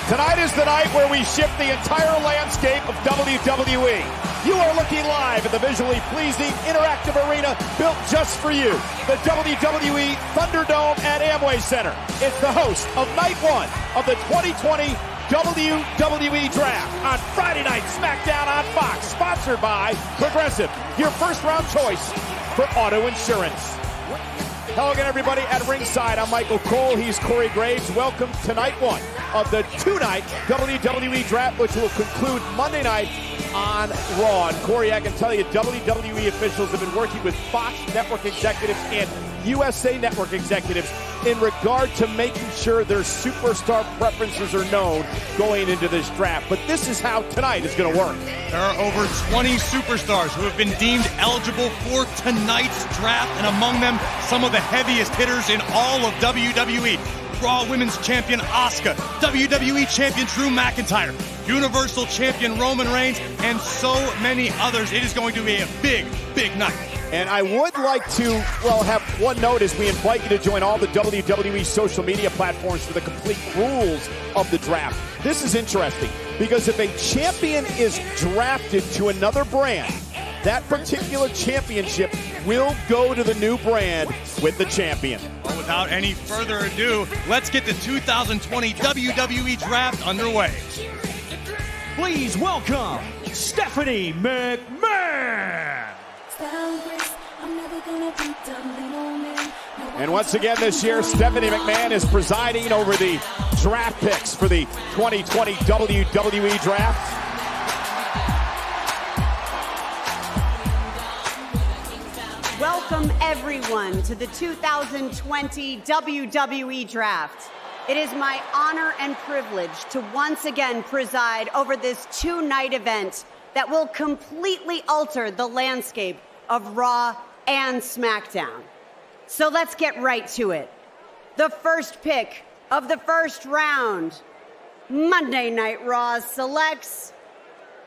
Tonight is the night where we shift the entire landscape of WWE. You are looking live at the visually pleasing interactive arena built just for you. The WWE Thunderdome at Amway Center. It's the host of night one of the 2020 WWE Draft on Friday night SmackDown on Fox, sponsored by Progressive, your first round choice for auto insurance. Hello again, everybody, at ringside. I'm Michael Cole. He's Corey Graves. Welcome to night one of the two-night WWE Draft, which will conclude Monday night on Raw. And Corey, I can tell you, WWE officials have been working with Fox Network executives and USA Network executives in regard to making sure their superstar preferences are known going into this draft. But this is how tonight is going to work. There are over 20 superstars who have been deemed eligible for tonight's draft, and among them, some of the heaviest hitters in all of WWE. Raw Women's Champion Asuka, WWE Champion Drew McIntyre, Universal Champion Roman Reigns, and so many others. It is going to be a big, big night. And I would like to, have one note as we invite you to join all the WWE social media platforms for the complete rules of the draft. This is interesting because if a champion is drafted to another brand, that particular championship will go to the new brand with the champion. Well, without any further ado, let's get the 2020 WWE Draft underway. Please welcome Stephanie McMahon. And once again this year, Stephanie McMahon is presiding over the draft picks for the 2020 WWE Draft. Welcome everyone to the 2020 WWE Draft. It is my honor and privilege to once again preside over this two-night event that will completely alter the landscape of Raw and SmackDown. So let's get right to it. The first pick of the first round, Monday Night Raw selects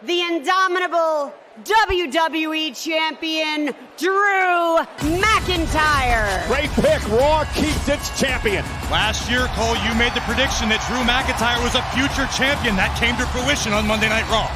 the indomitable WWE Champion, Drew McIntyre. Great pick. Raw keeps its champion. Last year, Cole, you made the prediction that Drew McIntyre was a future champion. That came to fruition on Monday Night Raw.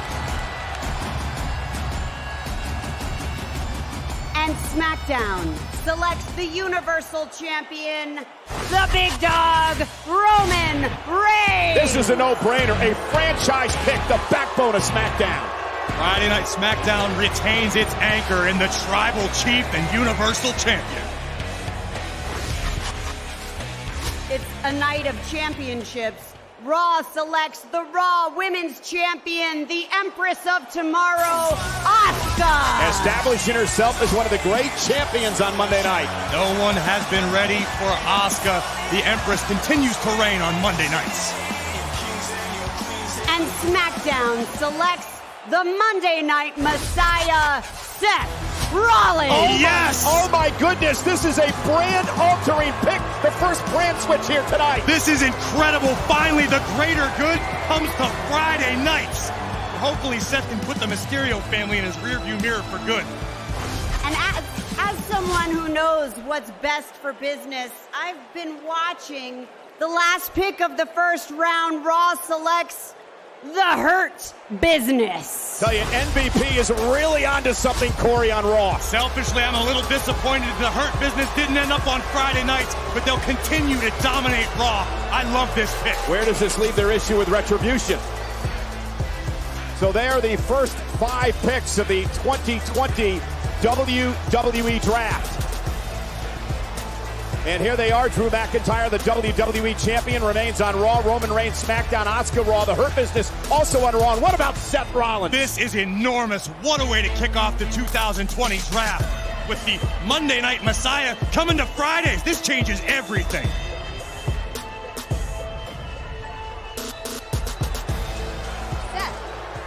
And SmackDown selects the Universal Champion, the big dog, Roman Reigns. This is a no-brainer, a franchise pick, the backbone of SmackDown. Friday Night SmackDown retains its anchor in the Tribal Chief and Universal Champion. It's a night of championships. Raw selects the Raw Women's Champion, the Empress of Tomorrow, Asuka. Establishing herself as one of the great champions on Monday night. No one has been ready for Asuka. The Empress continues to reign on Monday nights. And SmackDown selects the Monday Night Messiah, Seth Rollins. Oh yes! Oh my goodness, this is a brand-altering pick. The first brand switch here tonight. This is incredible. Finally, the greater good comes to Friday nights. Hopefully, Seth can put the Mysterio family in his rearview mirror for good. And as someone who knows what's best for business, I've been watching the last pick of the first round. Raw selects the Hurt Business. Tell you, MVP is really onto something, Corey, on Raw. Selfishly, I'm a little disappointed the Hurt Business didn't end up on Friday nights, but they'll continue to dominate Raw. I love this pick. Where does this leave their issue with Retribution? So they are the first 5 picks of the 2020 WWE Draft. And here they are, Drew McIntyre, the WWE Champion, remains on Raw. Roman Reigns, SmackDown, Asuka, Raw. The Hurt Business also on Raw. And what about Seth Rollins? This is enormous. What a way to kick off the 2020 draft. With the Monday Night Messiah coming to Fridays. This changes everything.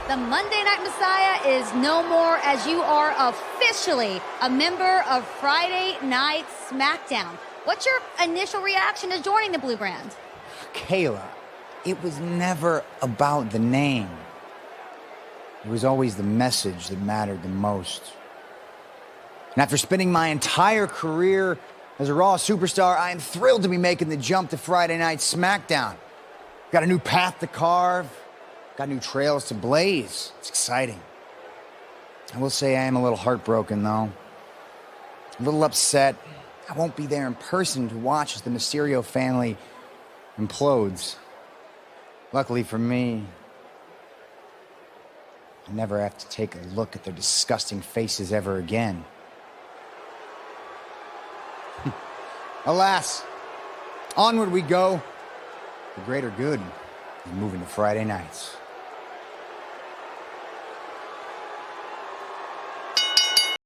The Monday Night Messiah is no more, as you are officially a member of Friday Night SmackDown. What's your initial reaction to joining the Blue Brand? Kayla, it was never about the name. It was always the message that mattered the most. And after spending my entire career as a Raw superstar, I am thrilled to be making the jump to Friday Night SmackDown. Got a new path to carve. Got new trails to blaze. It's exciting. I will say I am a little heartbroken, though. A little upset. I won't be there in person to watch as the Mysterio family implodes. Luckily for me, I never have to take a look at their disgusting faces ever again. Alas, onward we go. The greater good is moving to Friday nights.